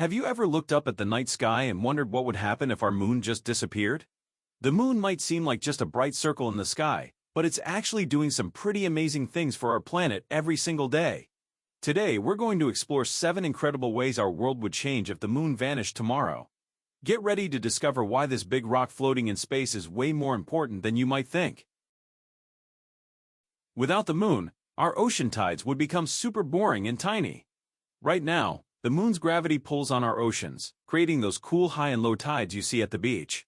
Have you ever looked up at the night sky and wondered what would happen if our moon just disappeared? The moon might seem like just a bright circle in the sky, but it's actually doing some pretty amazing things for our planet every single day. Today, we're going to explore 7 incredible ways our world would change if the moon vanished tomorrow. Get ready to discover why this big rock floating in space is way more important than you might think. Without the moon, our ocean tides would become super boring and tiny. Right now, the moon's gravity pulls on our oceans, creating those cool high and low tides you see at the beach.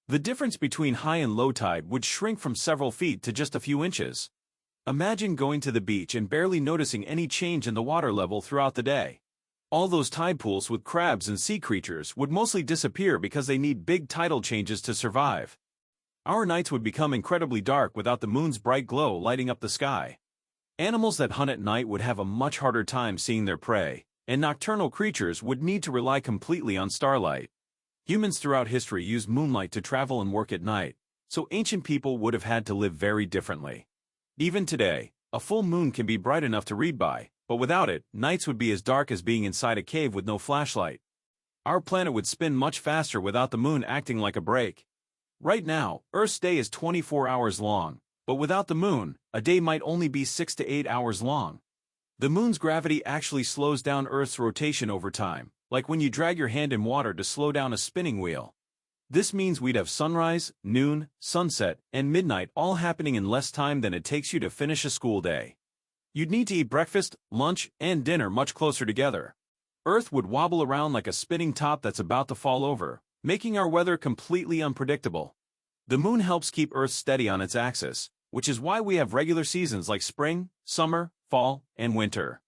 The difference between high and low tide would shrink from several feet to just a few inches. Imagine going to the beach and barely noticing any change in the water level throughout the day. All those tide pools with crabs and sea creatures would mostly disappear because they need big tidal changes to survive. Our nights would become incredibly dark without the moon's bright glow lighting up the sky. Animals that hunt at night would have a much harder time seeing their prey, and nocturnal creatures would need to rely completely on starlight. Humans throughout history used moonlight to travel and work at night, so ancient people would have had to live very differently. Even today, a full moon can be bright enough to read by, but without it, nights would be as dark as being inside a cave with no flashlight. Our planet would spin much faster without the moon acting like a brake. Right now, Earth's day is 24 hours long, but without the moon, a day might only be 6 to 8 hours long. The moon's gravity actually slows down Earth's rotation over time, like when you drag your hand in water to slow down a spinning wheel. This means we'd have sunrise, noon, sunset, and midnight all happening in less time than it takes you to finish a school day. You'd need to eat breakfast, lunch, and dinner much closer together. Earth would wobble around like a spinning top that's about to fall over, making our weather completely unpredictable. The moon helps keep Earth steady on its axis, which is why we have regular seasons like spring, summer, fall, and winter.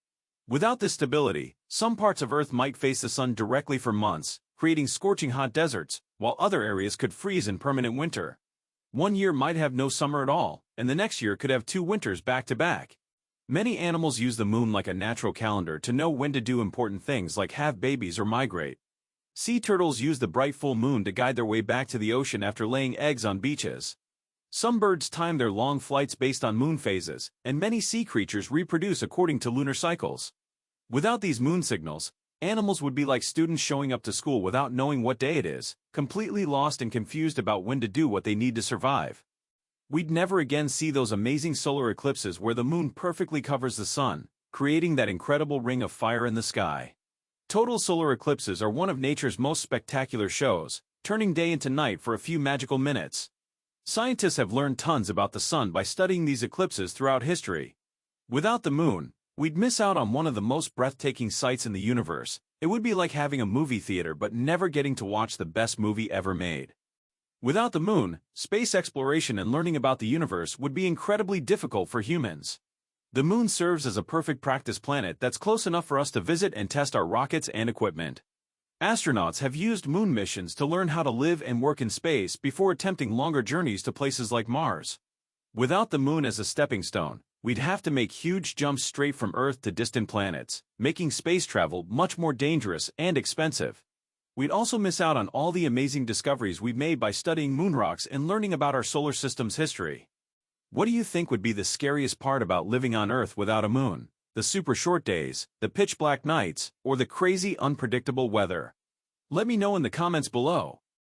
Without this stability, some parts of Earth might face the sun directly for months, creating scorching hot deserts, while other areas could freeze in permanent winter. One year might have no summer at all, and the next year could have 2 winters back to back. Many animals use the moon like a natural calendar to know when to do important things like have babies or migrate. Sea turtles use the bright full moon to guide their way back to the ocean after laying eggs on beaches. Some birds time their long flights based on moon phases, and many sea creatures reproduce according to lunar cycles. Without these moon signals, animals would be like students showing up to school without knowing what day it is, completely lost and confused about when to do what they need to survive. We'd never again see those amazing solar eclipses where the moon perfectly covers the sun, creating that incredible ring of fire in the sky. Total solar eclipses are one of nature's most spectacular shows, turning day into night for a few magical minutes. Scientists have learned tons about the sun by studying these eclipses throughout history. Without the moon, we'd miss out on one of the most breathtaking sights in the universe. It would be like having a movie theater but never getting to watch the best movie ever made. Without the moon, space exploration and learning about the universe would be incredibly difficult for humans. The moon serves as a perfect practice planet that's close enough for us to visit and test our rockets and equipment. Astronauts have used moon missions to learn how to live and work in space before attempting longer journeys to places like Mars. Without the moon as a stepping stone, we'd have to make huge jumps straight from Earth to distant planets, making space travel much more dangerous and expensive. We'd also miss out on all the amazing discoveries we've made by studying moon rocks and learning about our solar system's history. What do you think would be the scariest part about living on Earth without a moon? The super short days, the pitch black nights, or the crazy unpredictable weather? Let me know in the comments below.